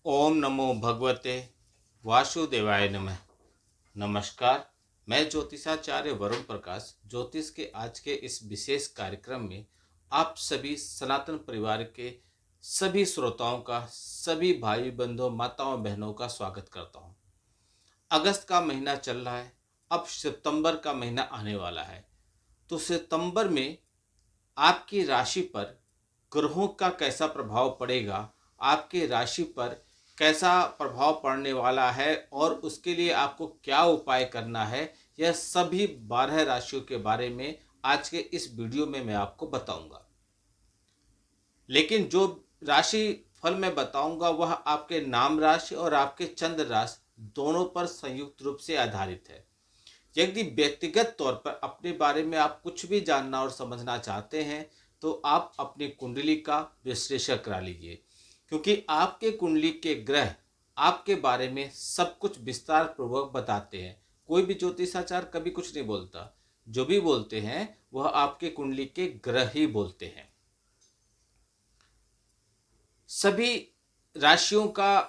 ओम नमो भगवते वासुदेवाय नमः। नमस्कार। मैं ज्योतिषाचार्य वरुण प्रकाश ज्योतिष के आज के इस विशेष कार्यक्रम में आप सभी सनातन परिवार के सभी श्रोताओं का, सभी भाई बंधुओं, माताओं बहनों का स्वागत करता हूं। अगस्त का महीना चल रहा है, अब सितंबर का महीना आने वाला है। तो सितंबर में आपकी राशि पर ग्रहों का कैसा प्रभाव पड़ेगा, आपकी राशि पर कैसा प्रभाव पड़ने वाला है और उसके लिए आपको क्या उपाय करना है, यह सभी 12 राशियों के बारे में आज के इस वीडियो में मैं आपको बताऊंगा। लेकिन जो राशि फल मैं बताऊंगा वह आपके नाम राशि और आपके चंद्र राशि दोनों पर संयुक्त रूप से आधारित है। यदि व्यक्तिगत तौर पर अपने बारे में आप कुछ भी जानना और समझना चाहते हैं तो आप अपनी कुंडली का विश्लेषण करा लीजिए, क्योंकि आपके कुंडली के ग्रह आपके बारे में सब कुछ विस्तार पूर्वक बताते हैं। कोई भी ज्योतिषाचार्य कभी कुछ नहीं बोलता, जो भी बोलते हैं वह आपके कुंडली के ग्रह ही बोलते हैं। सभी राशियों का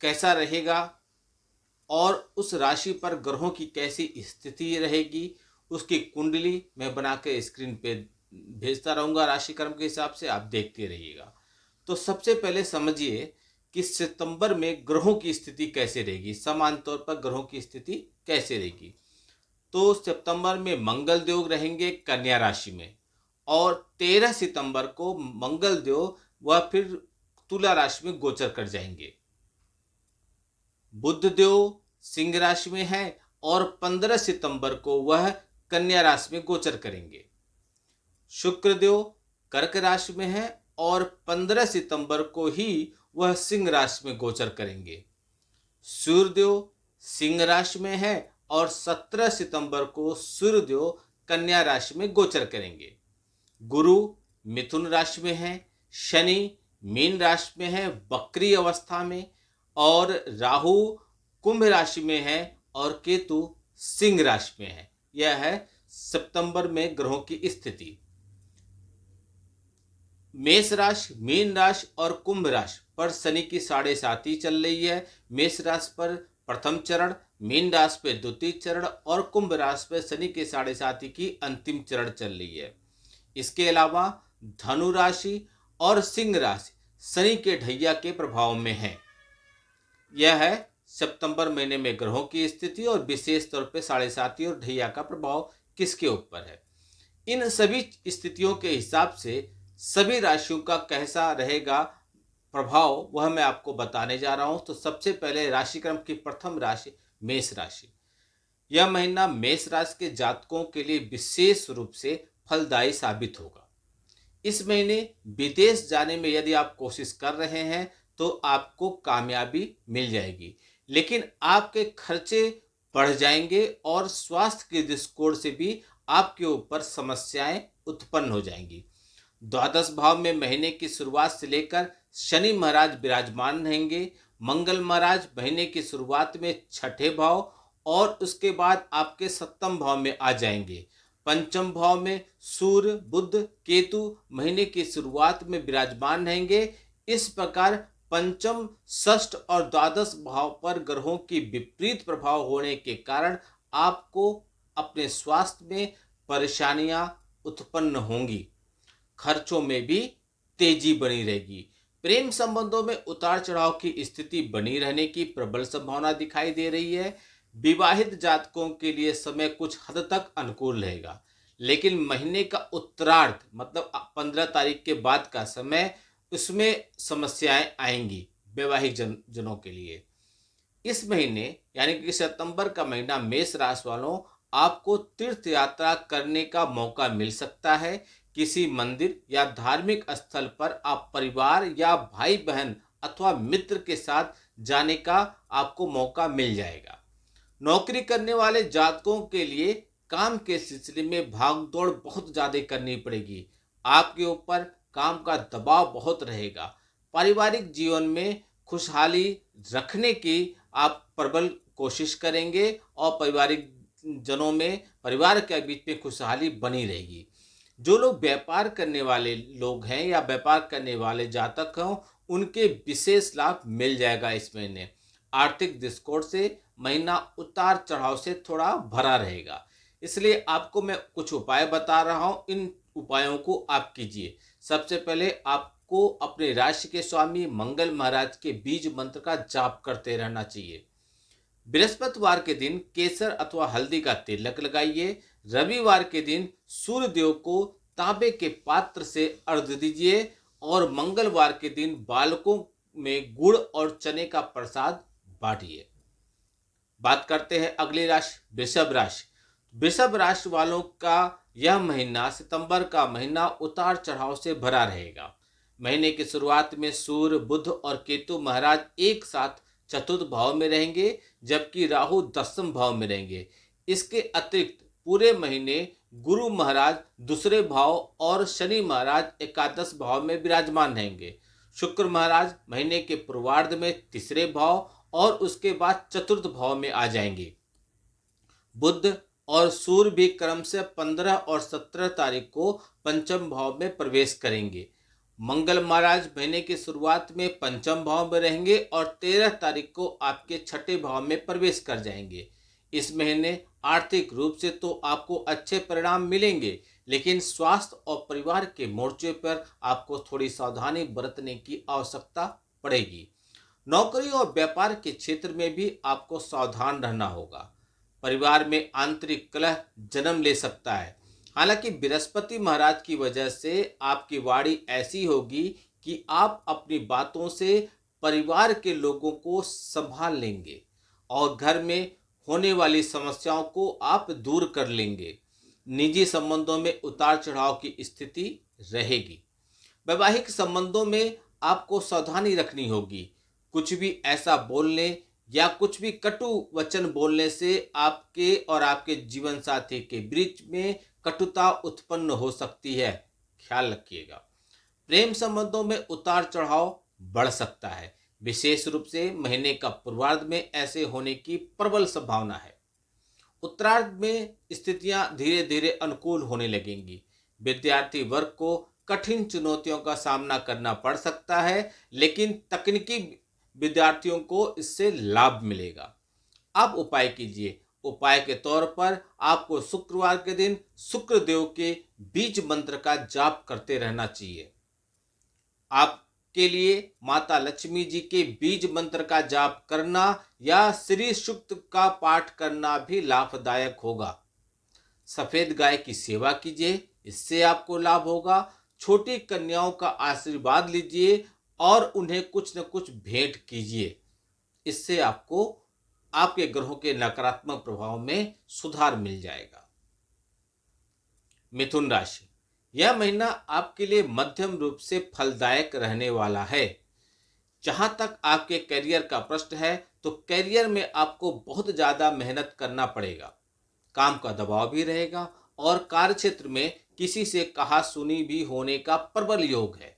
कैसा रहेगा और उस राशि पर ग्रहों की कैसी स्थिति रहेगी, उसकी कुंडली मैं बना के स्क्रीन पे भेजता रहूँगा राशिक्रम के हिसाब से, आप देखते रहिएगा। तो सबसे पहले समझिए कि सितंबर में ग्रहों की स्थिति कैसे रहेगी, समान तौर पर ग्रहों की स्थिति कैसे रहेगी। तो सितंबर में मंगल देव रहेंगे कन्या राशि में और 13 सितंबर को मंगल देव वह फिर तुला राशि में गोचर कर जाएंगे। बुध देव सिंह राशि में है और 15 सितंबर को वह कन्या राशि में गोचर करेंगे। शुक्र देव कर्क राशि में है और 15 सितंबर को ही वह सिंह राशि में गोचर करेंगे। सूर्य देव सिंह राशि में है और 17 सितंबर को सूर्य देव कन्या राशि में गोचर करेंगे। गुरु मिथुन राशि में है, शनि मीन राशि में है वक्री अवस्था में, और राहु कुंभ राशि में है और केतु सिंह राशि में है। यह है सितंबर में ग्रहों की स्थिति। मेष राशि, मीन राशि और कुंभ राशि पर शनि की 7.5 चल रही है। मेष राशि पर प्रथम चरण, मीन राशि पे द्वितीय चरण और कुंभ राशि पे शनि के 7.5 की अंतिम चरण चल रही है। इसके अलावा धनु राशि और सिंह राशि शनि के ढैया के प्रभाव में है। यह है सितंबर महीने में ग्रहों की स्थिति और विशेष तौर पे 7.5 और ढैया का प्रभाव किसके ऊपर है। इन सभी स्थितियों के हिसाब से सभी राशियों का कैसा रहेगा प्रभाव वह मैं आपको बताने जा रहा हूं। तो सबसे पहले राशिक्रम की प्रथम राशि मेष राशि। यह महीना मेष राशि के जातकों के लिए विशेष रूप से फलदायी साबित होगा। इस महीने विदेश जाने में यदि आप कोशिश कर रहे हैं तो आपको कामयाबी मिल जाएगी, लेकिन आपके खर्चे बढ़ जाएंगे और स्वास्थ्य के दृष्टिकोण से भी आपके ऊपर समस्याएं उत्पन्न हो जाएंगी। द्वादश भाव में महीने की शुरुआत से लेकर शनि महाराज विराजमान रहेंगे। मंगल महाराज महीने की शुरुआत में छठे भाव और उसके बाद आपके सप्तम भाव में आ जाएंगे। पंचम भाव में सूर्य बुध केतु महीने की शुरुआत में विराजमान रहेंगे। इस प्रकार पंचम षष्ठ और द्वादश भाव पर ग्रहों की विपरीत प्रभाव होने के कारण आपको अपने स्वास्थ्य में परेशानियां उत्पन्न होंगी। खर्चों में भी तेजी बनी रहेगी। प्रेम संबंधों में उतार चढ़ाव की स्थिति बनी रहने की प्रबल संभावना दिखाई दे रही है। विवाहित जातकों के लिए समय कुछ हद तक अनुकूल रहेगा, लेकिन महीने का उत्तरार्ध मतलब 15 तारीख के बाद का समय, उसमें समस्याएं आएंगी वैवाहिक जनों के लिए। इस महीने यानी कि सितंबर का महीना मेष राशि वालों आपको तीर्थ यात्रा करने का मौका मिल सकता है। किसी मंदिर या धार्मिक स्थल पर आप परिवार या भाई बहन अथवा मित्र के साथ जाने का आपको मौका मिल जाएगा। नौकरी करने वाले जातकों के लिए काम के सिलसिले में भागदौड़ बहुत ज़्यादा करनी पड़ेगी। आपके ऊपर काम का दबाव बहुत रहेगा। पारिवारिक जीवन में खुशहाली रखने की आप प्रबल कोशिश करेंगे और पारिवारिक जनों में, परिवार के बीच में खुशहाली बनी रहेगी। जो लोग व्यापार करने वाले लोग हैं या व्यापार करने वाले जातक हों उनके विशेष लाभ मिल जाएगा। इस महीने आर्थिक दृष्टिकोण से महीना उतार चढ़ाव से थोड़ा भरा रहेगा, इसलिए आपको मैं कुछ उपाय बता रहा हूं। इन उपायों को आप कीजिए। सबसे पहले आपको अपने राशि के स्वामी मंगल महाराज के बीज मंत्र का जाप करते रहना चाहिए। बृहस्पतिवार के दिन केसर अथवा हल्दी का तिलक लगाइए। रविवार के दिन सूर्य देव को तांबे के पात्र से अर्घ्य दीजिए और मंगलवार के दिन बालकों में गुड़ और चने का प्रसाद बांटिए। बात करते हैं अगली राशि वृषभ राशि। वृषभ राशि वालों का यह महीना सितंबर का महीना उतार चढ़ाव से भरा रहेगा। महीने की शुरुआत में सूर्य बुध और केतु महाराज एक साथ चतुर्थ भाव में रहेंगे, जबकि राहु दसम भाव में रहेंगे। इसके अतिरिक्त पूरे महीने गुरु महाराज दूसरे भाव और शनि महाराज एकादश भाव में विराजमान रहेंगे। शुक्र महाराज महीने के पूर्वार्ध में तीसरे भाव और उसके बाद चतुर्थ भाव में आ जाएंगे। बुध और सूर्य भी क्रम से 15 और 17 तारीख को पंचम भाव में प्रवेश करेंगे। मंगल महाराज महीने की शुरुआत में पंचम भाव में रहेंगे और 13 तारीख को आपके छठे भाव में प्रवेश कर जाएंगे। इस महीने आर्थिक रूप से तो आपको अच्छे परिणाम मिलेंगे, लेकिन स्वास्थ्य और परिवार के मोर्चे पर आपको थोड़ी सावधानी बरतने की आवश्यकता पड़ेगी। नौकरी और व्यापार के क्षेत्र में भी आपको सावधान रहना होगा। परिवार में आंतरिक कलह जन्म ले सकता है। हालांकि बृहस्पति महाराज की वजह से आपकी वाणी ऐसी होगी कि आप अपनी बातों से परिवार के लोगों को संभाल लेंगे और घर में होने वाली समस्याओं को आप दूर कर लेंगे। निजी संबंधों में उतार चढ़ाव की स्थिति रहेगी। वैवाहिक संबंधों में आपको सावधानी रखनी होगी। कुछ भी ऐसा बोलने या कुछ भी कटु वचन बोलने से आपके और आपके जीवन साथी के बीच में कटुता उत्पन्न हो सकती है, ख्याल रखिएगा। प्रेम संबंधों में उतार चढ़ाव बढ़ सकता है। विशेष रूप से महीने का पूर्वार्ध में ऐसे होने की प्रबल संभावना है। उत्तरार्ध में स्थितियां धीरे धीरे अनुकूल होने लगेंगी। विद्यार्थी वर्ग को कठिन चुनौतियों का सामना करना पड़ सकता है, लेकिन तकनीकी विद्यार्थियों को इससे लाभ मिलेगा। अब उपाय कीजिए। उपाय के तौर पर आपको शुक्रवार के दिन शुक्र देव के बीज मंत्र का जाप करते रहना चाहिए। आपके लिए माता लक्ष्मी जी के बीज मंत्र का जाप करना या श्री सूक्त का पाठ करना भी लाभदायक होगा। सफेद गाय की सेवा कीजिए, इससे आपको लाभ होगा। छोटी कन्याओं का आशीर्वाद लीजिए और उन्हें कुछ न कुछ भेंट कीजिए। इससे आपको आपके ग्रहों के नकारात्मक प्रभाव में सुधार मिल जाएगा। मिथुन राशि, यह महीना आपके लिए मध्यम रूप से फलदायक रहने वाला है। जहां तक आपके करियर का प्रश्न है तो करियर में आपको बहुत ज्यादा मेहनत करना पड़ेगा। काम का दबाव भी रहेगा और कार्यक्षेत्र में किसी से कहा सुनी भी होने का प्रबल योग है।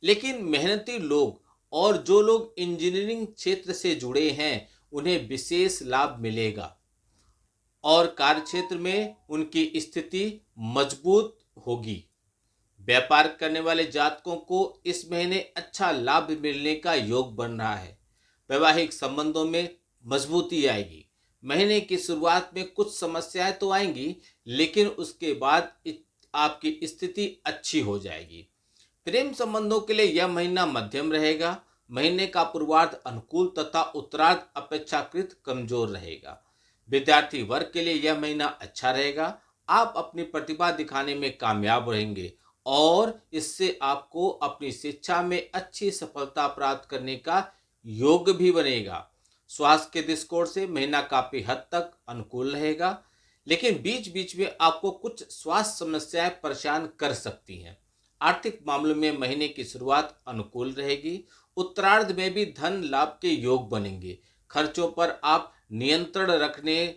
लेकिन मेहनती लोग और जो लोग इंजीनियरिंग क्षेत्र से जुड़े हैं उन्हें विशेष लाभ मिलेगा और कार्यक्षेत्र में उनकी स्थिति मजबूत होगी। व्यापार करने वाले जातकों को इस महीने अच्छा लाभ मिलने का योग बन रहा है। वैवाहिक संबंधों में मजबूती आएगी। महीने की शुरुआत में कुछ समस्याएं तो आएंगी, लेकिन उसके बाद आपकी स्थिति अच्छी हो जाएगी। प्रेम संबंधों के लिए यह महीना मध्यम रहेगा। महीने का पूर्वार्ध अनुकूल तथा उत्तरार्ध अपेक्षाकृत कमजोर रहेगा। विद्यार्थी वर्ग के लिए यह महीना अच्छा रहेगा। आप अपनी प्रतिभा दिखाने में कामयाब रहेंगे और इससे आपको अपनी शिक्षा में अच्छी सफलता प्राप्त करने का योग भी बनेगा। स्वास्थ्य के दृष्टिकोण से महीना काफी हद तक अनुकूल रहेगा, लेकिन बीच बीच में आपको कुछ स्वास्थ्य समस्याएं परेशान कर सकती हैं। आर्थिक मामलों में महीने की शुरुआत अनुकूल रहेगी। उत्तरार्ध में भी धन लाभ के योग बनेंगे। खर्चों पर आप नियंत्रण रखने,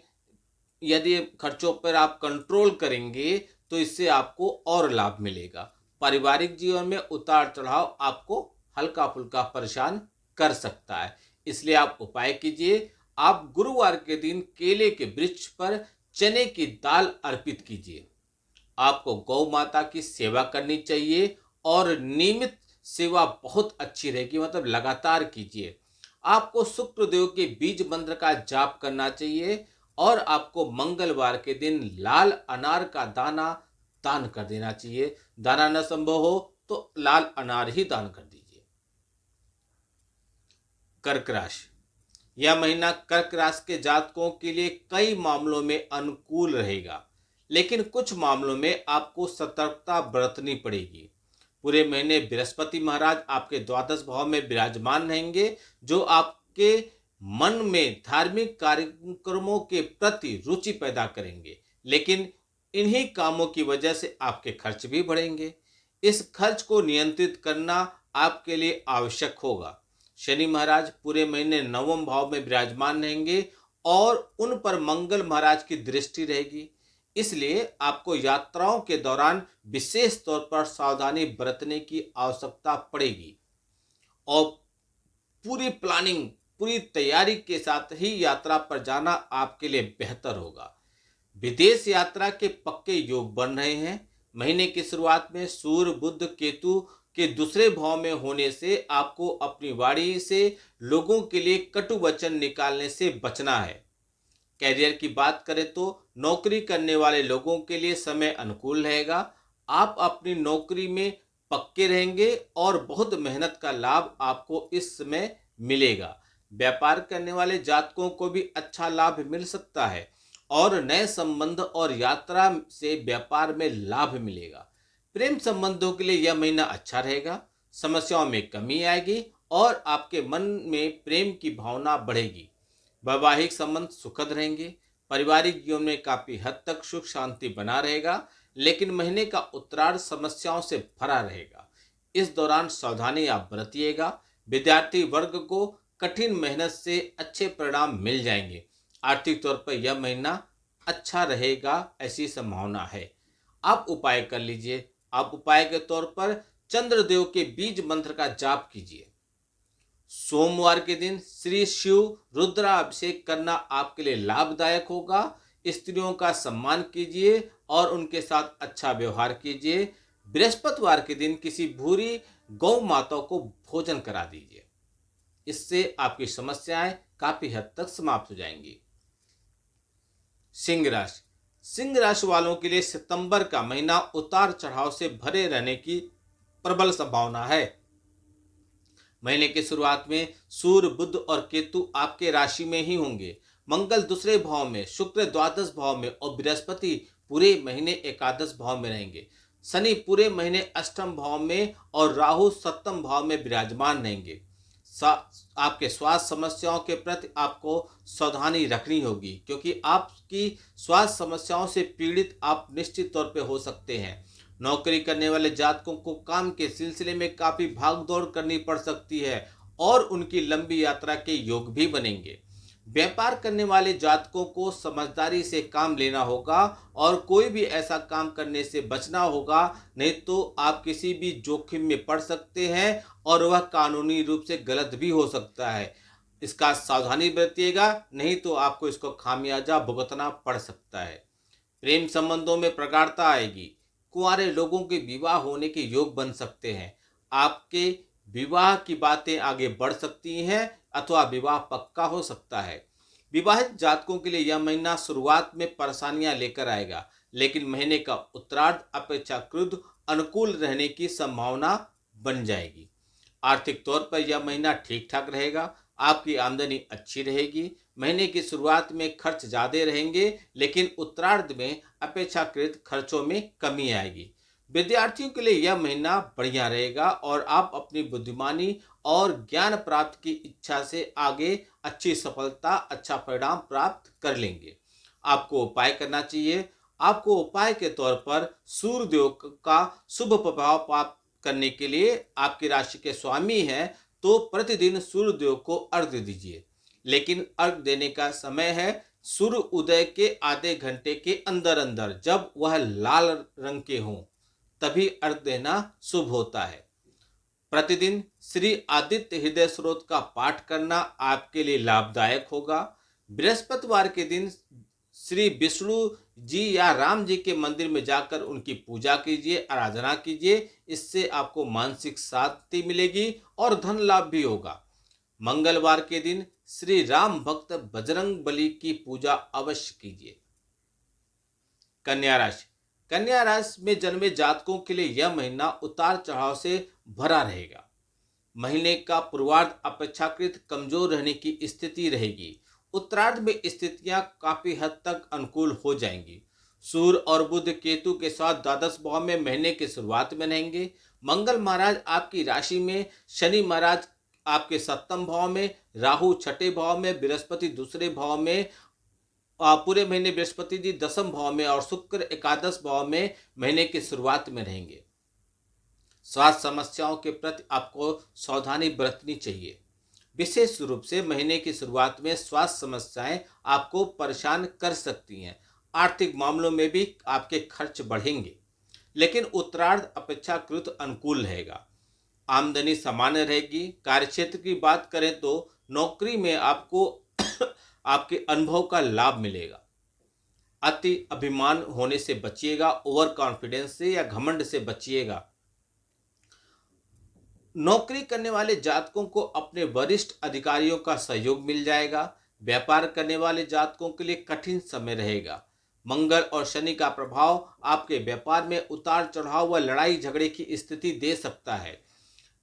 यदि खर्चों पर आप कंट्रोल करेंगे तो इससे आपको और लाभ मिलेगा। पारिवारिक जीवन में उतार चढ़ाव आपको हल्का फुल्का परेशान कर सकता है, इसलिए आप उपाय कीजिए। आप गुरुवार के दिन केले के वृक्ष पर चने की दाल अर्पित कीजिए। आपको गौ माता की सेवा करनी चाहिए और नियमित सेवा बहुत अच्छी रहेगी, मतलब लगातार कीजिए। आपको शुक्रदेव के बीज मंत्र का जाप करना चाहिए और आपको मंगलवार के दिन लाल अनार का दाना दान कर देना चाहिए। दाना न संभव हो तो लाल अनार ही दान कर दीजिए। कर्क राशि, यह महीना कर्क राशि के जातकों के लिए कई मामलों में अनुकूल रहेगा, लेकिन कुछ मामलों में आपको सतर्कता बरतनी पड़ेगी। पूरे महीने बृहस्पति महाराज आपके द्वादश भाव में विराजमान रहेंगे, जो आपके मन में धार्मिक कार्यक्रमों के प्रति रुचि पैदा करेंगे, लेकिन इन्हीं कामों की वजह से आपके खर्च भी बढ़ेंगे। इस खर्च को नियंत्रित करना आपके लिए आवश्यक होगा। शनि महाराज पूरे महीने नवम भाव में विराजमान रहेंगे और उन पर मंगल महाराज की दृष्टि रहेगी। इसलिए आपको यात्राओं के दौरान विशेष तौर पर सावधानी बरतने की आवश्यकता पड़ेगी और पूरी प्लानिंग, पूरी तैयारी के साथ ही यात्रा पर जाना आपके लिए बेहतर होगा। विदेश यात्रा के पक्के योग बन रहे हैं। महीने की शुरुआत में सूर्य बुध केतु के दूसरे भाव में होने से आपको अपनी वाणी से लोगों के लिए कटु वचन निकालने से बचना है। कैरियर की बात करें तो नौकरी करने वाले लोगों के लिए समय अनुकूल रहेगा। आप अपनी नौकरी में पक्के रहेंगे और बहुत मेहनत का लाभ आपको इस समय मिलेगा। व्यापार करने वाले जातकों को भी अच्छा लाभ मिल सकता है और नए संबंध और यात्रा से व्यापार में लाभ मिलेगा। प्रेम संबंधों के लिए यह महीना अच्छा रहेगा। समस्याओं में कमी आएगी और आपके मन में प्रेम की भावना बढ़ेगी। वैवाहिक संबंध सुखद रहेंगे। पारिवारिक जीवन में काफी हद तक सुख शांति बना रहेगा, लेकिन महीने का उत्तरार्ध समस्याओं से भरा रहेगा। इस दौरान सावधानी आप बरतिएगा। विद्यार्थी वर्ग को कठिन मेहनत से अच्छे परिणाम मिल जाएंगे। आर्थिक तौर पर यह महीना अच्छा रहेगा, ऐसी संभावना है। आप उपाय कर लीजिए। आप उपाय के तौर पर चंद्रदेव के बीज मंत्र का जाप कीजिए। सोमवार के दिन श्री शिव रुद्राभिषेक करना आपके लिए लाभदायक होगा। स्त्रियों का सम्मान कीजिए और उनके साथ अच्छा व्यवहार कीजिए। बृहस्पतिवार के दिन किसी भूरी गौ माता को भोजन करा दीजिए। इससे आपकी समस्याएं काफी हद तक समाप्त हो जाएंगी। सिंह राशि, सिंह राशि वालों के लिए सितंबर का महीना उतार चढ़ाव से भरे रहने की प्रबल संभावना है। महीने की शुरुआत में सूर्य बुध और केतु आपके राशि में ही होंगे। मंगल दूसरे भाव में, शुक्र द्वादश भाव में और बृहस्पति पूरे महीने एकादश भाव में रहेंगे। शनि पूरे महीने अष्टम भाव में और राहु सप्तम भाव में विराजमान रहेंगे। आपके स्वास्थ्य समस्याओं के प्रति आपको सावधानी रखनी होगी, क्योंकि आपकी स्वास्थ्य समस्याओं से पीड़ित आप निश्चित तौर पे हो सकते हैं। नौकरी करने वाले जातकों को काम के सिलसिले में काफी भागदौड़ करनी पड़ सकती है और उनकी लंबी यात्रा के योग भी बनेंगे। व्यापार करने वाले जातकों को समझदारी से काम लेना होगा और कोई भी ऐसा काम करने से बचना होगा, नहीं तो आप किसी भी जोखिम में पड़ सकते हैं और वह कानूनी रूप से गलत भी हो सकता है। इसका सावधानी बरतिएगा, नहीं तो आपको इसको खामियाजा भुगतना पड़ सकता है। प्रेम संबंधों में प्रगाढ़ता आएगी। कुंवारे लोगों के विवाह होने के योग बन सकते हैं। आपके विवाह की बातें आगे बढ़ सकती हैं अथवा विवाह पक्का हो सकता है। विवाहित जातकों के लिए यह महीना शुरुआत में परेशानियां लेकर आएगा, लेकिन महीने का उत्तरार्ध अपेक्षाकृत अनुकूल रहने की संभावना बन जाएगी। आर्थिक तौर पर यह महीना ठीक ठाक रहेगा। आपकी आमदनी अच्छी रहेगी। महीने की शुरुआत में खर्च ज्यादा रहेंगे, लेकिन उत्तरार्ध में अपेक्षाकृत खर्चों में कमी आएगी। विद्यार्थियों के लिए यह महीना बढ़िया रहेगा और आप अपनी बुद्धिमानी और ज्ञान प्राप्त की इच्छा से आगे अच्छी सफलता, अच्छा परिणाम प्राप्त कर लेंगे। आपको उपाय करना चाहिए। आपको उपाय के तौर पर सूर्यदेव का शुभ प्रभाव प्राप्त करने के लिए, आपकी राशि के स्वामी हैं तो प्रतिदिन सूर्यदेव को अर्घ्य दीजिए, लेकिन अर्घ्य देने का समय है सूर्य उदय के आधे घंटे के अंदर अंदर, जब वह लाल रंग के हों, तभी अर्घ्य देना शुभ होता है। प्रतिदिन श्री आदित्य हृदय स्रोत का पाठ करना आपके लिए लाभदायक होगा। बृहस्पतिवार के दिन श्री विष्णु जी या राम जी के मंदिर में जाकर उनकी पूजा कीजिए, आराधना कीजिए। इससे आपको मानसिक शांति मिलेगी और धन लाभ भी होगा। मंगलवार के दिन श्री राम भक्त बजरंग बली की पूजा अवश्य कीजिए। कन्या राशि। कन्या राशि में जन्मे जातकों के लिए यह महीना उतार चढ़ाव से भरा रहेगा। महीने का पूर्वार्ध अपेक्षाकृत कमजोर रहने की स्थिति रहेगी। उत्तरार्ध में स्थितियां काफी हद तक अनुकूल हो जाएंगी। सूर्य और बुध केतु के साथ द्वादश भाव में महीने की शुरुआत में रहेंगे। मंगल महाराज आपकी राशि में, शनि महाराज आपके सप्तम भाव में, राहु छठे भाव में, बृहस्पति दूसरे भाव में, पूरे महीने बृहस्पति जी दसम भाव में और शुक्र एकादश भाव में महीने की शुरुआत में रहेंगे। स्वास्थ्य समस्याओं के प्रति आपको सावधानी बरतनी चाहिए। विशेष रूप से महीने की शुरुआत में स्वास्थ्य समस्याएं आपको परेशान कर सकती हैं। आर्थिक मामलों में भी आपके खर्च बढ़ेंगे, लेकिन उत्तरार्ध अपेक्षाकृत अनुकूल रहेगा। आमदनी सामान्य रहेगी। कार्यक्षेत्र की बात करें तो नौकरी में आपको आपके अनुभव का लाभ मिलेगा। अति अभिमान होने से बचिएगा, ओवर कॉन्फिडेंस से या घमंड से बचिएगा। नौकरी करने वाले जातकों को अपने वरिष्ठ अधिकारियों का सहयोग मिल जाएगा। व्यापार करने वाले जातकों के लिए कठिन समय रहेगा। मंगल और शनि का प्रभाव आपके व्यापार में उतार चढ़ाव व लड़ाई झगड़े की स्थिति दे सकता है।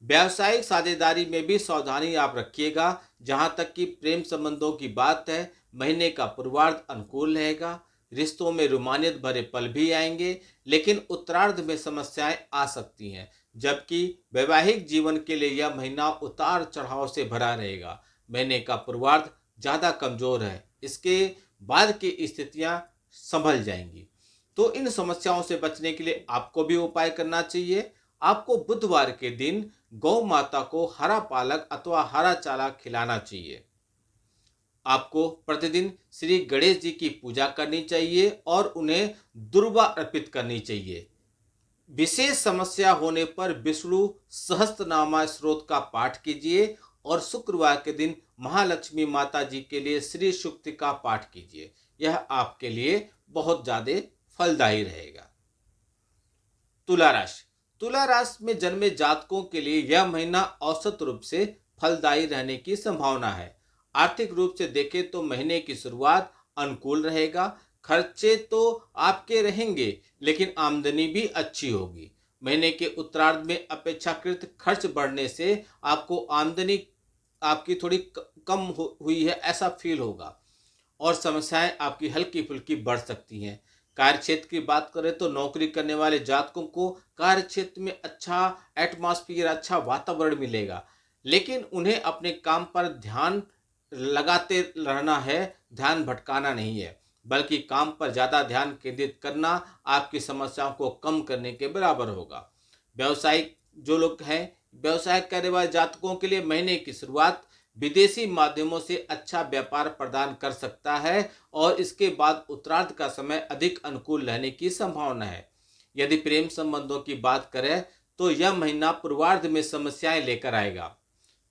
व्यावसायिक साझेदारी में भी सावधानी आप रखिएगा। जहां तक कि प्रेम संबंधों की बात है, महीने का पूर्वार्ध अनुकूल रहेगा। रिश्तों में रोमानियत भरे पल भी आएंगे, लेकिन उत्तरार्ध में समस्याएं आ सकती हैं। जबकि वैवाहिक जीवन के लिए यह महीना उतार चढ़ाव से भरा रहेगा। महीने का पूर्वार्ध ज्यादा कमजोर है, इसके बाद की स्थितियां संभल जाएंगी। तो इन समस्याओं से बचने के लिए आपको भी उपाय करना चाहिए। आपको बुधवार के दिन गौ माता को हरा पालक अथवा हरा चारा खिलाना चाहिए। आपको प्रतिदिन श्री गणेश जी की पूजा करनी चाहिए और उन्हें दुर्वा अर्पित करनी चाहिए। विशेष समस्या होने पर विष्णु सहस्त्रनामा स्त्रोत का पाठ कीजिए और शुक्रवार के दिन महालक्ष्मी माता जी के लिए श्री सूक्त का पाठ कीजिए। यह आपके लिए बहुत ज्यादा फलदायी रहेगा। तुला राशि। तुला राशि में जन्मे जातकों के लिए यह महीना औसत रूप से फलदायी रहने की संभावना है। आर्थिक रूप से देखें तो महीने की शुरुआत अनुकूल रहेगा। खर्चे तो आपके रहेंगे, लेकिन आमदनी भी अच्छी होगी। महीने के उत्तरार्ध में अपेक्षाकृत खर्च बढ़ने से आपको आमदनी आपकी थोड़ी कम हुई है ऐसा फील होगा और समस्याएं आपकी हल्की फुल्की बढ़ सकती हैं। कार्य क्षेत्र की बात करें तो नौकरी करने वाले जातकों को कार्य क्षेत्र में अच्छा एटमॉस्फेयर, अच्छा वातावरण मिलेगा, लेकिन उन्हें अपने काम पर ध्यान लगाते रहना है। ध्यान भटकाना नहीं है, बल्कि काम पर ज्यादा ध्यान केंद्रित करना आपकी समस्याओं को कम करने के बराबर होगा। व्यवसायिक जो लोग हैं, व्यवसाय करने वाले जातकों के लिए महीने की शुरुआत विदेशी माध्यमों से अच्छा व्यापार प्रदान कर सकता है और इसके बाद उत्तरार्ध का समय अधिक अनुकूल रहने की संभावना है। यदि प्रेम संबंधों की बात करें तो यह महीना पूर्वार्ध में समस्याएं लेकर आएगा,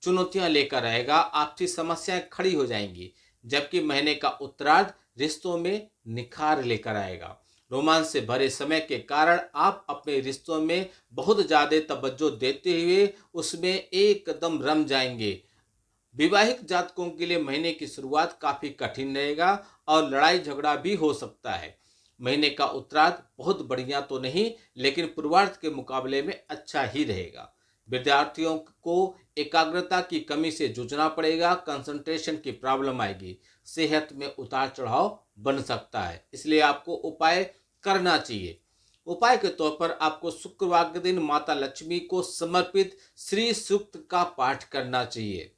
चुनौतियां लेकर आएगा, आपसी समस्याएं खड़ी हो जाएंगी। जबकि महीने का उत्तरार्ध रिश्तों में निखार लेकर आएगा। रोमांस से भरे समय के कारण आप अपने रिश्तों में बहुत ज्यादा तवज्जो देते हुए उसमें एकदम रम जाएंगे। विवाहित जातकों के लिए महीने की शुरुआत काफी कठिन रहेगा और लड़ाई झगड़ा भी हो सकता है। महीने का उत्तरार्ध बहुत बढ़िया तो नहीं, लेकिन पूर्वार्ध के मुकाबले में अच्छा ही रहेगा। विद्यार्थियों को एकाग्रता की कमी से जूझना पड़ेगा, कंसंट्रेशन की प्रॉब्लम आएगी, सेहत में उतार चढ़ाव बन सकता है, इसलिए आपको उपाय करना चाहिए। उपाय के तौर पर आपको शुक्रवार के दिन माता लक्ष्मी को समर्पित श्री सूक्त का पाठ करना चाहिए।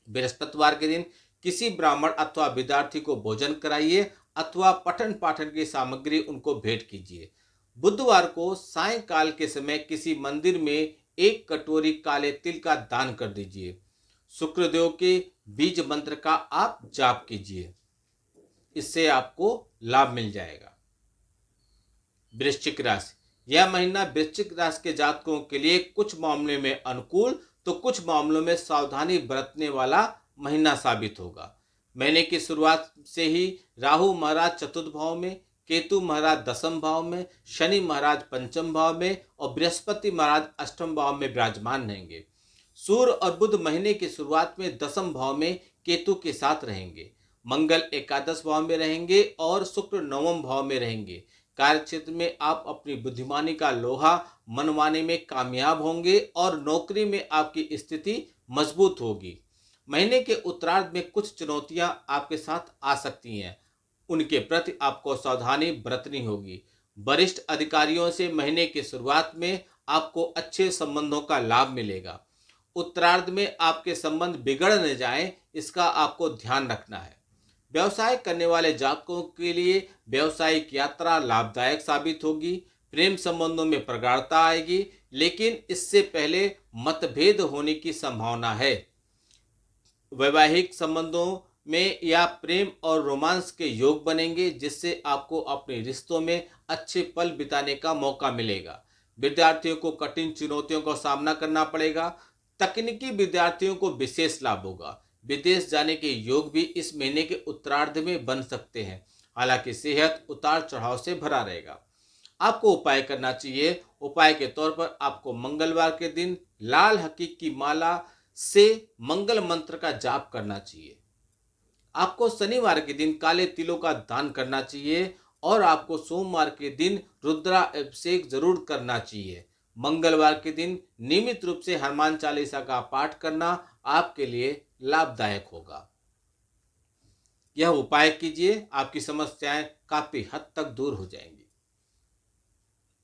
बृहस्पतिवार के दिन किसी ब्राह्मण अथवा विद्यार्थी को भोजन कराइए अथवा पठन पाठन की सामग्री उनको भेंट कीजिए। बुधवार को सायंकाल के समय किसी मंदिर में एक कटोरी काले तिल का दान कर दीजिए। शुक्रदेव के बीज मंत्र का आप जाप कीजिए, इससे आपको लाभ मिल जाएगा। वृश्चिक राशि। यह महीना वृश्चिक राशि के जातकों के लिए कुछ मामले में अनुकूल तो कुछ मामलों में सावधानी बरतने वाला महीना साबित होगा। महीने की शुरुआत से ही राहु महाराज चतुर्थ भाव में, केतु महाराज दसम भाव में, शनि महाराज पंचम भाव में और बृहस्पति महाराज अष्टम भाव में विराजमान रहेंगे। सूर्य और बुध महीने की शुरुआत में दसम भाव में केतु के साथ रहेंगे। मंगल एकादश भाव में रहेंगे और शुक्र नवम भाव में रहेंगे। कार्य क्षेत्र में आप अपनी बुद्धिमानी का लोहा मनवाने में कामयाब होंगे और नौकरी में आपकी स्थिति मजबूत होगी। महीने के उत्तरार्ध में कुछ चुनौतियां आपके साथ आ सकती हैं, उनके प्रति आपको सावधानी बरतनी होगी। वरिष्ठ अधिकारियों से महीने की शुरुआत में आपको अच्छे संबंधों का लाभ मिलेगा। उत्तरार्ध में आपके संबंध बिगड़ न जाएं, इसका आपको ध्यान रखना है। व्यवसाय करने वाले जातकों के लिए व्यवसायिक यात्रा लाभदायक साबित होगी। प्रेम संबंधों में प्रगाढ़ता आएगी, लेकिन इससे पहले मतभेद होने की संभावना है। वैवाहिक संबंधों में या प्रेम और रोमांस के योग बनेंगे, जिससे आपको अपने रिश्तों में अच्छे पल बिताने का मौका मिलेगा। विद्यार्थियों को कठिन चुनौतियों का सामना करना पड़ेगा। तकनीकी विद्यार्थियों को विशेष लाभ होगा। विदेश जाने के योग भी इस महीने के उत्तरार्ध में बन सकते हैं। हालांकि सेहत उतार चढ़ाव से भरा रहेगा। आपको उपाय करना चाहिए। उपाय के तौर पर आपको मंगलवार के दिन लाल हकीक की माला से मंगल मंत्र का जाप करना चाहिए। आपको शनिवार के दिन काले तिलों का दान करना चाहिए और आपको सोमवार के दिन रुद्रा अभिषेक जरूर करना चाहिए। मंगलवार के दिन नियमित रूप से हनुमान चालीसा का पाठ करना आपके लिए लाभदायक होगा। यह उपाय कीजिए, आपकी समस्याएं काफी हद तक दूर हो जाएंगी।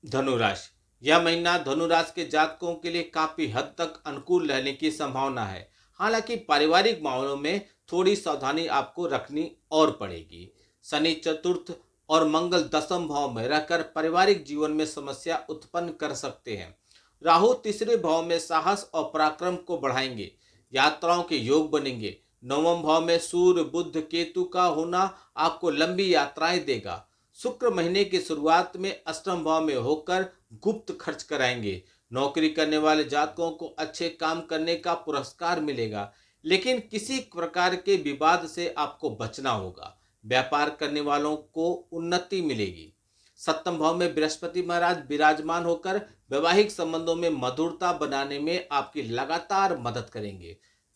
धनुराशि, यह महीना धनुराशि के जातकों के लिए काफी हद तक अनुकूल रहने की संभावना है। हालांकि पारिवारिक मामलों में थोड़ी सावधानी आपको रखनी और पड़ेगी। शनि चतुर्थ और मंगल दसम भाव में रहकर पारिवारिक जीवन में समस्या उत्पन्न कर सकते हैं। राहु तीसरे भाव में साहस और पराक्रम को बढ़ाएंगे। यात्राओं के योग बनेंगे। नवम भाव में सूर्य बुध केतु का होना आपको लंबी यात्राएं देगा। शुक्र महीने की शुरुआत में अष्टम भाव में होकर गुप्त खर्च कराएंगे। नौकरी करने वाले जातकों को अच्छे काम करने का पुरस्कार मिलेगा, लेकिन किसी प्रकार के विवाद से आपको बचना होगा। व्यापार करने वालों को उन्नति मिलेगी। सप्तम भाव में बृहस्पति महाराज विराजमान होकर वैवाहिक संबंधों में मधुरता बनाने में आपकी लगातार मदद करेंगे।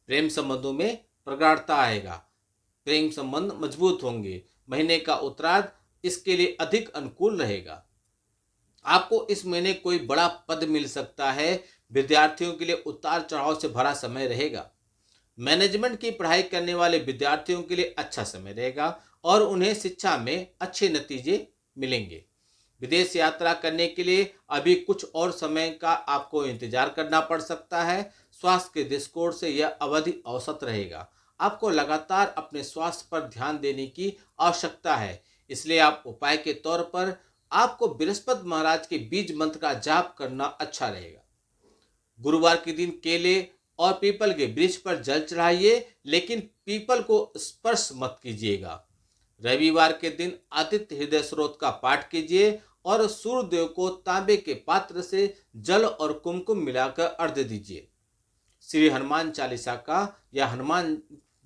प्रेम संबंधों में प्रगाढ़ता आएगा। प्रेम संबंध मजबूत होंगे। महीने का उत्तरार्ध इसके लिए अधिक अनुकूल रहेगा। आपको इस महीने कोई बड़ा पद मिल सकता है। विद्यार्थियों के लिए उतार चढ़ाव से भरा समय रहेगा। मैनेजमेंट की पढ़ाई करने वाले विद्यार्थियों के लिए अच्छा समय रहेगा और उन्हें शिक्षा में अच्छे नतीजे मिलेंगे। विदेश यात्रा करने के लिए अभी कुछ और समय का आपको इंतजार करना पड़ सकता है। स्वास्थ्य के दृष्टिकोण से यह अवधि औसत रहेगा। आपको लगातार अपने स्वास्थ्य पर ध्यान देने की आवश्यकता है, इसलिए आप उपाय के तौर पर आपको बृहस्पति महाराज के बीज मंत्र का जाप करना अच्छा रहेगा। गुरुवार के दिन केले और पीपल के वृक्ष पर जल चढ़ाइए, लेकिन पीपल को स्पर्श मत कीजिएगा। रविवार के दिन आदित्य हृदय स्रोत का पाठ कीजिए और सूर्यदेव को तांबे के पात्र से जल और कुमकुम मिलाकर अर्घ्य दीजिए। श्री हनुमान चालीसा का या हनुमान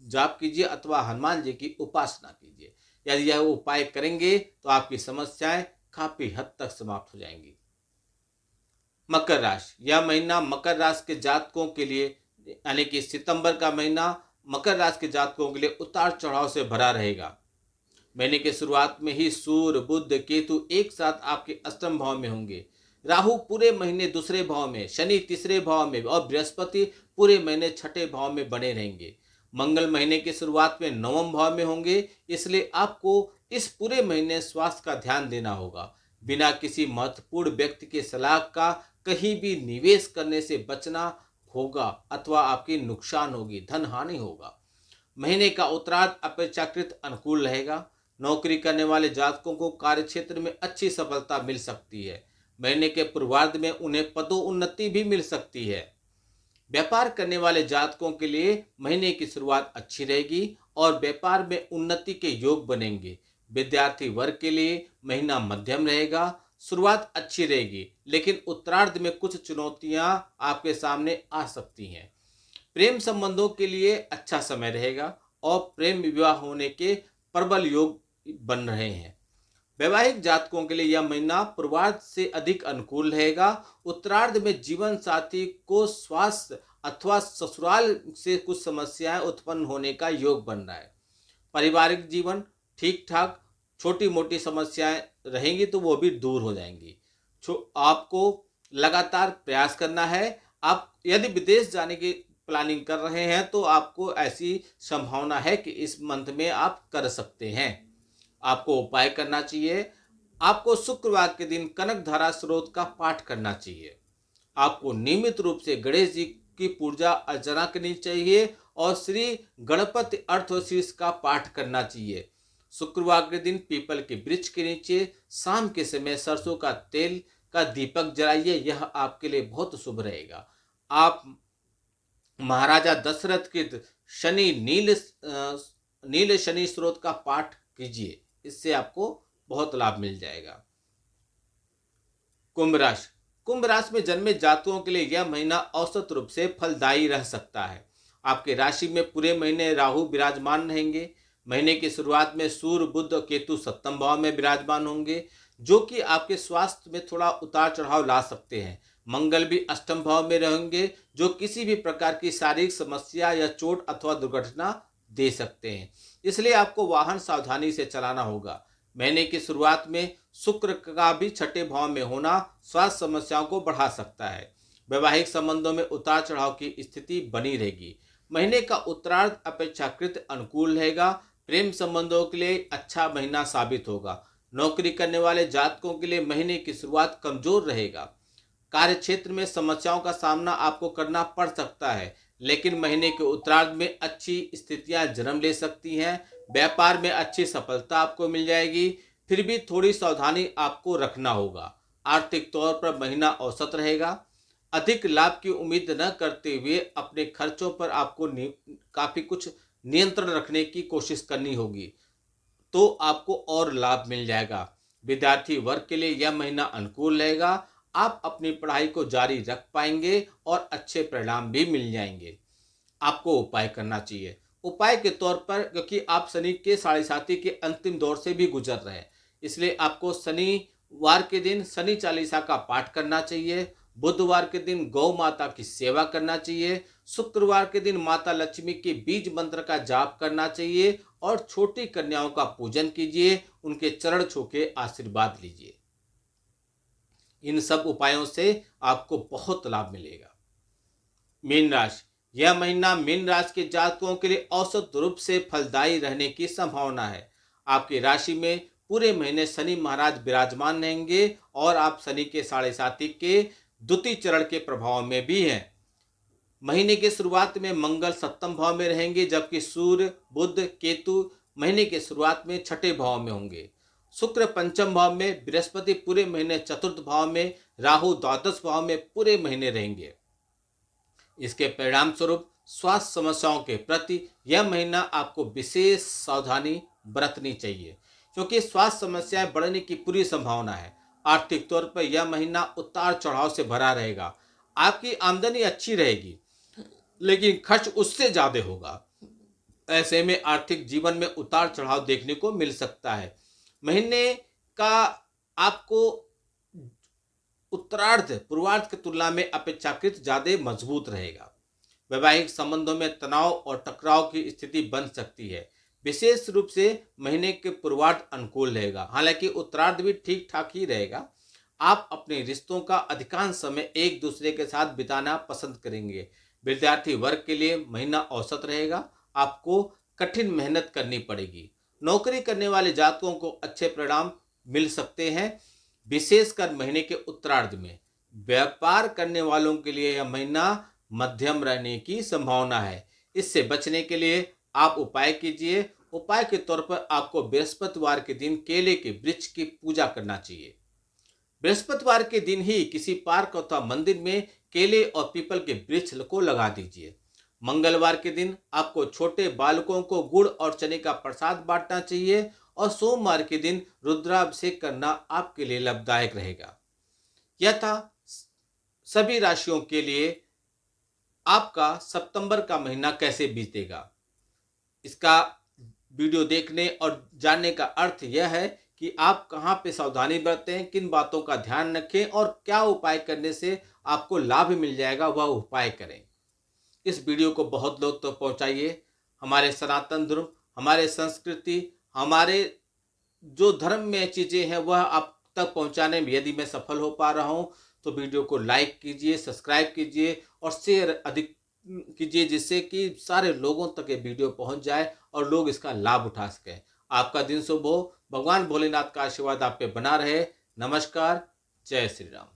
जाप कीजिए अथवा हनुमान जी की उपासना कीजिए। यदि यह उपाय करेंगे तो आपकी समस्याएं काफी हद तक समाप्त हो जाएंगी। मकर राशि, यह महीना मकर राशि के जातकों के लिए यानी कि सितंबर का महीना मकर राशि के जातकों के लिए उतार चढ़ाव से भरा रहेगा। महीने के शुरुआत में ही सूर्य बुध केतु एक साथ आपके अष्टम भाव में होंगे। राहु पूरे महीने दूसरे भाव में, शनि तीसरे भाव में और बृहस्पति पूरे महीने छठे भाव में बने रहेंगे। मंगल महीने की शुरुआत में नवम भाव में होंगे, इसलिए आपको इस पूरे महीने स्वास्थ्य का ध्यान देना होगा। बिना किसी महत्वपूर्ण व्यक्ति के सलाह का कहीं भी निवेश करने से बचना होगा अथवा आपकी नुकसान होगी, धन हानि होगा। महीने का उत्तरार्ध अपेक्षाकृत अनुकूल रहेगा। नौकरी करने वाले जातकों को कार्य क्षेत्र में अच्छी सफलता मिल सकती है। महीने के पूर्वार्ध में उन्हें पदोन्नति भी मिल सकती है। व्यापार करने वाले जातकों के लिए महीने की शुरुआत अच्छी रहेगी और व्यापार में उन्नति के योग बनेंगे। विद्यार्थी वर्ग के लिए महीना मध्यम रहेगा। शुरुआत अच्छी रहेगी, लेकिन उत्तरार्ध में कुछ चुनौतियां आपके सामने आ सकती हैं। प्रेम संबंधों के लिए अच्छा समय रहेगा और प्रेम विवाह होने के प्रबल योग बन रहे हैं। वैवाहिक जातकों के लिए यह महीना पूर्वार्ध से अधिक अनुकूल रहेगा। उत्तरार्ध में जीवन साथी को स्वास्थ्य अथवा ससुराल से कुछ समस्याएं उत्पन्न होने का योग बन रहा है। पारिवारिक जीवन ठीक ठाक, छोटी मोटी समस्याएं रहेंगी तो वो भी दूर हो जाएंगी। आपको लगातार प्रयास करना है। आप यदि विदेश जाने की प्लानिंग कर रहे हैं तो आपको ऐसी संभावना है कि इस मंथ में आप कर सकते हैं। आपको उपाय करना चाहिए। आपको शुक्रवार के दिन कनक धारा स्रोत का पाठ करना चाहिए। आपको नियमित रूप से गणेश जी की पूजा अर्चना करनी चाहिए और श्री गणपति अर्थशीर्ष का पाठ करना चाहिए। शुक्रवार के दिन पीपल के वृक्ष के नीचे शाम के समय सरसों का तेल का दीपक जलाइए, यह आपके लिए बहुत शुभ रहेगा। आप महाराजा दशरथ के शनि नील शनि स्रोत का पाठ कीजिए, इससे आपको बहुत लाभ मिल जाएगा। कुंभ राशि। कुंभ राशि में जन्मे जातकों के लिए यह महीना औसत रूप से फलदायी रह सकता है। आपके राशि में पूरे महीने राहु विराजमान रहेंगे। महीने की शुरुआत में सूर्य बुध और केतु सप्तम भाव में विराजमान होंगे, जो कि आपके स्वास्थ्य में थोड़ा उतार चढ़ाव ला सकते हैं। मंगल भी अष्टम भाव में रहेंगे, जो किसी भी प्रकार की शारीरिक समस्या या चोट अथवा दुर्घटना दे सकते हैं। इसलिए आपको वाहन सावधानी से चलाना होगा। महीने की शुरुआत में शुक्र का भी छठे भाव में होना स्वास्थ्य समस्याओं को बढ़ा सकता है। वैवाहिक संबंधों में उतार चढ़ाव की स्थिति बनी रहेगी। महीने का उत्तरार्ध अपेक्षाकृत अनुकूल रहेगा। प्रेम संबंधों के लिए अच्छा महीना साबित होगा। नौकरी करने वाले जातकों के लिए महीने की शुरुआत कमजोर रहेगा। कार्य क्षेत्र में समस्याओं का सामना आपको करना पड़ सकता है, लेकिन महीने के उत्तरार्ध में अच्छी स्थितियां जन्म ले सकती हैं। व्यापार में अच्छी सफलता आपको मिल जाएगी, फिर भी थोड़ी सावधानी आपको रखना होगा। आर्थिक तौर पर महीना औसत रहेगा। अधिक लाभ की उम्मीद न करते हुए अपने खर्चों पर आपको काफी कुछ नियंत्रण रखने की कोशिश करनी होगी, तो आपको और लाभ मिल जाएगा। विद्यार्थी वर्ग के लिए यह महीना अनुकूल रहेगा। आप अपनी पढ़ाई को जारी रख पाएंगे और अच्छे परिणाम भी मिल जाएंगे। आपको उपाय करना चाहिए। उपाय के तौर पर, क्योंकि आप शनि के साढ़े साथी के अंतिम दौर से भी गुजर रहे हैं, इसलिए आपको शनिवार के दिन शनि चालीसा का पाठ करना चाहिए। बुधवार के दिन गौ माता की सेवा करना चाहिए। शुक्रवार के दिन माता लक्ष्मी के बीज मंत्र का जाप करना चाहिए और छोटी कन्याओं का पूजन कीजिए, उनके चरण छू के आशीर्वाद लीजिए। इन सब उपायों से आपको बहुत लाभ मिलेगा। मीन राशि। यह महीना मीन राशि के जातकों के लिए औसत रूप से फलदायी रहने की संभावना है। आपकी राशि में पूरे महीने शनि महाराज विराजमान रहेंगे और आप शनि के साढ़े साथी के द्वितीय चरण के प्रभाव में भी हैं। महीने की शुरुआत में मंगल सप्तम भाव में रहेंगे, जबकि सूर्य बुध केतु महीने की शुरुआत में छठे भाव में होंगे। शुक्र पंचम भाव में, बृहस्पति पूरे महीने चतुर्थ भाव में, राहु द्वादश भाव में पूरे महीने रहेंगे। इसके परिणाम स्वरूप स्वास्थ्य समस्याओं के प्रति यह महीना आपको विशेष सावधानी बरतनी चाहिए, क्योंकि स्वास्थ्य समस्याएं बढ़ने की पूरी संभावना है। आर्थिक तौर पर यह महीना उतार चढ़ाव से भरा रहेगा। आपकी आमदनी अच्छी रहेगी, लेकिन खर्च उससे ज्यादा होगा। ऐसे में आर्थिक जीवन में उतार चढ़ाव देखने को मिल सकता है। महीने का आपको उत्तरार्ध पूर्वार्ध की तुलना में अपेक्षाकृत ज्यादा मजबूत रहेगा। वैवाहिक संबंधों में तनाव और टकराव की स्थिति बन सकती है। विशेष रूप से महीने के पूर्वार्ध अनुकूल रहेगा, हालांकि उत्तरार्ध भी ठीक ठाक ही रहेगा। आप अपने रिश्तों का अधिकांश समय एक दूसरे के साथ बिताना पसंद करेंगे। विद्यार्थी वर्ग के लिए महीना औसत रहेगा। आपको कठिन मेहनत करनी पड़ेगी। नौकरी करने वाले जातकों को अच्छे परिणाम मिल सकते हैं, विशेषकर महीने के उत्तरार्ध में। व्यापार करने वालों के लिए यह महीना मध्यम रहने की संभावना है। इससे बचने के लिए आप उपाय कीजिए। उपाय के तौर पर आपको बृहस्पतिवार के दिन केले के वृक्ष की पूजा करना चाहिए। बृहस्पतिवार के दिन ही किसी पार्क अथवा मंदिर में केले और पीपल के वृक्ष को लगा दीजिए। मंगलवार के दिन आपको छोटे बालकों को गुड़ और चने का प्रसाद बांटना चाहिए और सोमवार के दिन रुद्राभिषेक करना आपके लिए लाभदायक रहेगा। यह था सभी राशियों के लिए आपका सितंबर का महीना कैसे बीतेगा। इसका वीडियो देखने और जानने का अर्थ यह है कि आप कहाँ पे सावधानी बरतें, किन बातों का ध्यान रखें और क्या उपाय करने से आपको लाभ मिल जाएगा, वह उपाय करें। इस वीडियो को बहुत लोग तक पहुंचाइए। हमारे सनातन धर्म, हमारे संस्कृति, हमारे जो धर्म में चीज़ें हैं वह आप तक पहुंचाने में यदि मैं सफल हो पा रहा हूं तो वीडियो को लाइक कीजिए, सब्सक्राइब कीजिए और शेयर अधिक कीजिए, जिससे कि सारे लोगों तक ये वीडियो पहुंच जाए और लोग इसका लाभ उठा सकें। आपका दिन शुभ हो। भगवान भोलेनाथ का आशीर्वाद आप पे बना रहे। नमस्कार। जय श्री राम।